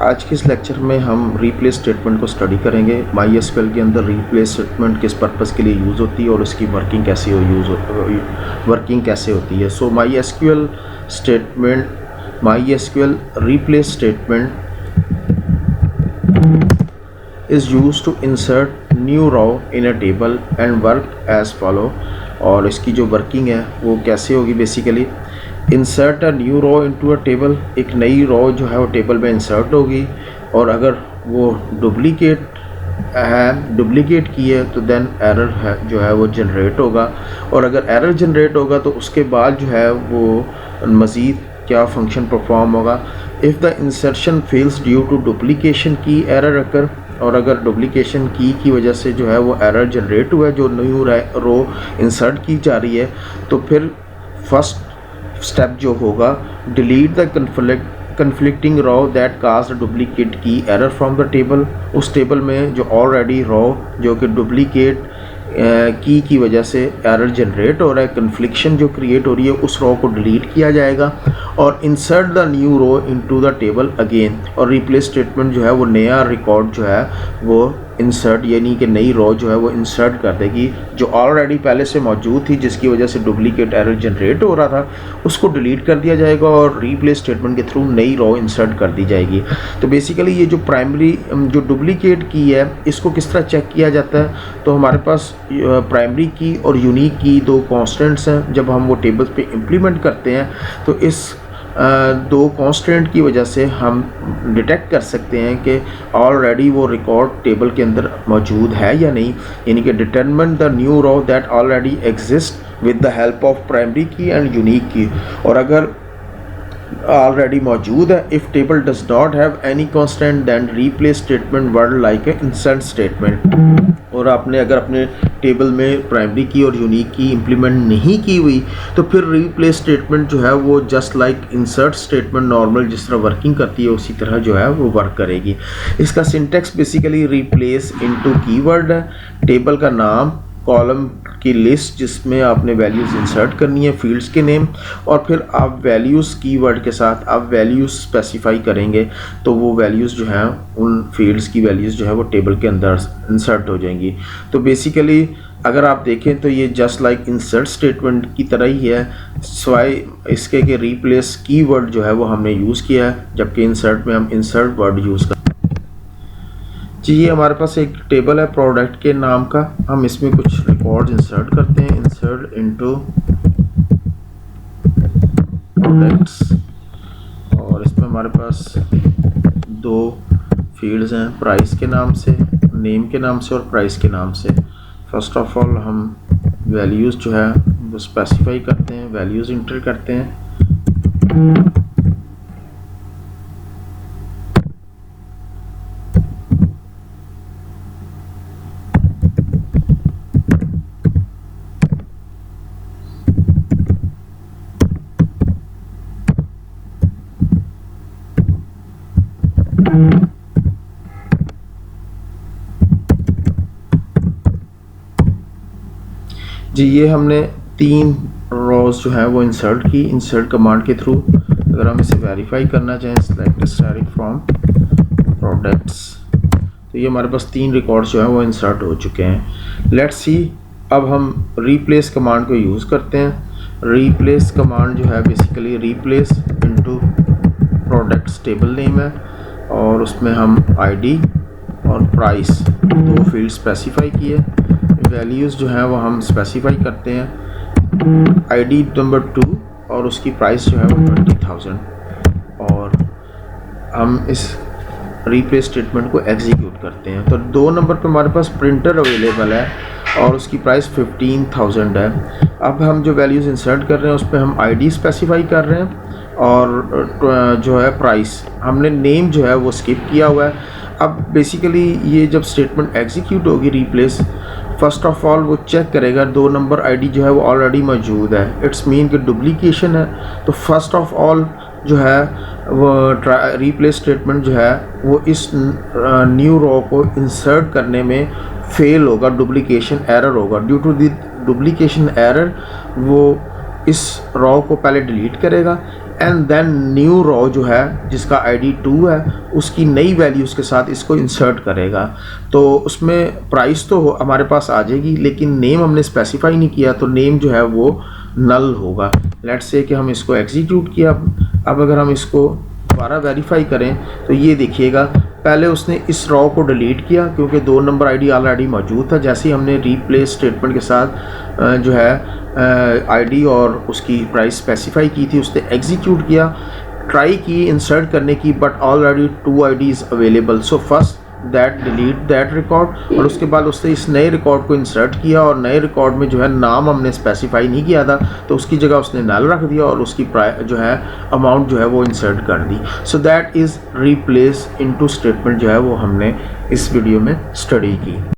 आज के इस लेक्चर में हम रीप्लेस स्टेटमेंट को स्टडी करेंगे। MySQL के अंदर रीप्लेस स्टेटमेंट किस पर्पस के लिए यूज़ होती है और उसकी वर्किंग कैसे होती है। सो MySQL replace statement is used to insert new row in a table and work as follow। और इसकी जो वर्किंग है वो कैसे होगी, basically insert a new row into a table, एक नई रो जो है वो टेबल में इंसर्ट होगी, और अगर वो डुप्लीकेट की है तो देन एरर है जो है वो जनरेट होगा, और अगर एरर जनरेट होगा तो उसके बाद जो है वो मज़ीद क्या फंक्शन परफॉर्म होगा। If the insertion fails due to duplication key error occur, और अगर डुप्लीकेशन की वजह से जो है वो एरर जनरेट हुआ है, जो न्यू रो इंसर्ट की जा रही है, तो फिर फर्स्ट स्टेप जो होगा, delete the conflicting row that caused a duplicate key error from the table। उस टेबल में जो ऑलरेडी रो जो कि डुप्लीकेट की वजह से एरर जनरेट हो रहा है, कन्फ्लिक्शन जो क्रिएट हो रही है, उस रो को डिलीट किया जाएगा, और insert the new row into the table again. और रिप्लेस स्टेटमेंट जो है वो नया रिकॉर्ड जो है वो इंसर्ट यानी कि नई रो जो है वो इंसर्ट कर देगी, जो ऑलरेडी पहले से मौजूद थी जिसकी वजह से डुप्लीकेट एरर जनरेट हो रहा था, उसको डिलीट कर दिया जाएगा और रिप्लेस स्टेटमेंट के थ्रू नई रो इंसर्ट कर दी जाएगी। तो बेसिकली ये जो प्राइमरी जो डुप्लीकेट की है इसको किस तरह चेक किया जाता है, तो हमारे पास प्राइमरी की और यूनिक की दो कॉन्स्टेंट्स हैं। जब हम वो टेबल्स पे इम्प्लीमेंट करते हैं तो इस दो कांस्टेंट की वजह से हम डिटेक्ट कर सकते हैं कि ऑलरेडी वो रिकॉर्ड टेबल के अंदर मौजूद है या नहीं, यानी कि determine the new row that already exist with the help of primary key and unique key. और अगर ऑलरेडी मौजूद है, if table does not have any constant then replace statement word like a insert statement. और आपने अगर अपने table में primary की और यूनिक की इम्प्लीमेंट नहीं की हुई तो फिर रिप्लेस स्टेटमेंट जो है वो just like insert statement normal जिस तरह वर्किंग करती है उसी तरह जो है वो वर्क करेगी। इसका syntax basically replace into keyword है, टेबल का नाम, कॉलम की लिस्ट जिसमें आपने वैल्यूज़ इंसर्ट करनी है, फील्ड्स के नेम, और फिर आप वैल्यूज़ कीवर्ड के साथ आप वैल्यूज़ स्पेसिफाई करेंगे तो वो वैल्यूज़ जो हैं उन फील्ड्स की वैल्यूज़ जो है वो टेबल के अंदर इंसर्ट हो जाएंगी। तो बेसिकली अगर आप देखें तो ये जस्ट लाइक इंसर्ट स्टेटमेंट की तरह ही है, सिवाय इसके कि रिप्लेस कीवर्ड जो है वो हमने यूज़ किया है, जबकि इंसर्ट में हम इंसर्ट वर्ड यूज़ करते हैं। जी, ये हमारे पास एक टेबल है प्रोडक्ट के नाम का, हम इसमें कुछ रिकॉर्ड्स इंसर्ट करते हैं, इंसर्ट इनटू प्रोडक्ट्स, और इसमें हमारे पास दो फील्ड्स हैं, प्राइस के नाम से, नेम के नाम से और प्राइस के नाम से। फर्स्ट ऑफ ऑल हम वैल्यूज़ जो है वो स्पेसिफाई करते हैं, वैल्यूज़ इंटर करते हैं। जी, ये हमने 3 रोज़ जो है वो इंसर्ट की इंसर्ट कमांड के थ्रू। अगर हम इसे वेरीफाई करना चाहें, सेलेक्ट स्टार्टिंग फ्रॉम प्रोडक्ट्स, तो ये हमारे पास 3 रिकॉर्ड्स जो है वो इंसर्ट हो चुके हैं। लेट्स सी, अब हम रिप्लेस कमांड को यूज़ करते हैं। रिप्लेस कमांड जो है basically replace into products table name है, और उसमें हम आईडी और प्राइस दो फील्ड स्पेसिफाई किए, वैल्यूज़ जो है वो हम स्पेसिफाई करते हैं, आईडी नंबर 2 और उसकी प्राइस जो है वो 20,000, और हम इस रिप्लेस स्टेटमेंट को एग्जीक्यूट करते हैं। तो 2 नंबर पे हमारे पास प्रिंटर अवेलेबल है और उसकी प्राइस 15,000 है। अब हम जो वैल्यूज़ इंसर्ट कर रहे हैं उस पर हम आईडी स्पेसिफाई कर रहे हैं, और जो है प्राइस हमने नेम जो है वो स्किप किया हुआ है। अब बेसिकली ये जब स्टेटमेंट एग्जीक्यूट होगी रिप्लेस, फर्स्ट ऑफ ऑल वो चेक करेगा 2 नंबर आईडी जो है वो ऑलरेडी मौजूद है, इट्स मीन कि डुप्लीकेशन है। तो फर्स्ट ऑफ ऑल जो है वो रिप्लेस स्टेटमेंट जो है वो इस न्यू रो को इंसर्ट करने में फेल होगा, डुप्लीकेशन एरर होगा। Due to the duplication error वो इस रो को पहले डिलीट करेगा, एंड देन न्यू रो जो है जिसका आईडी 2 है उसकी नई वैल्यूज़ के साथ इसको इंसर्ट करेगा। तो उसमें प्राइस तो हमारे पास आ जाएगी, लेकिन नेम हमने स्पेसिफाई नहीं किया, तो नेम जो है वो नल होगा। लेट्स से कि हम इसको एग्जीक्यूट किया। अब अगर हम इसको दोबारा वेरीफाई करें तो ये देखिएगा, पहले उसने इस रॉ को डिलीट किया क्योंकि 2 नंबर आईडी ऑलरेडी मौजूद था। जैसे ही हमने रिप्लेस स्टेटमेंट के साथ जो है आईडी और उसकी प्राइस स्पेसिफाई की थी, उसने एग्जीक्यूट किया, ट्राई की इंसर्ट करने की, but already 2 IDs available. So first that delete that record, और उसके बाद उसने इस नए रिकॉर्ड को इंसर्ट किया और नए रिकॉर्ड में जो है नाम हमने स्पेसिफाई नहीं किया था, तो उसकी जगह उसने नल रख दिया और उसकी जो है अमाउंट जो है वो इंसर्ट कर दी। So that is replace into statement जो है वो हमने इस वीडियो में स्टडी की।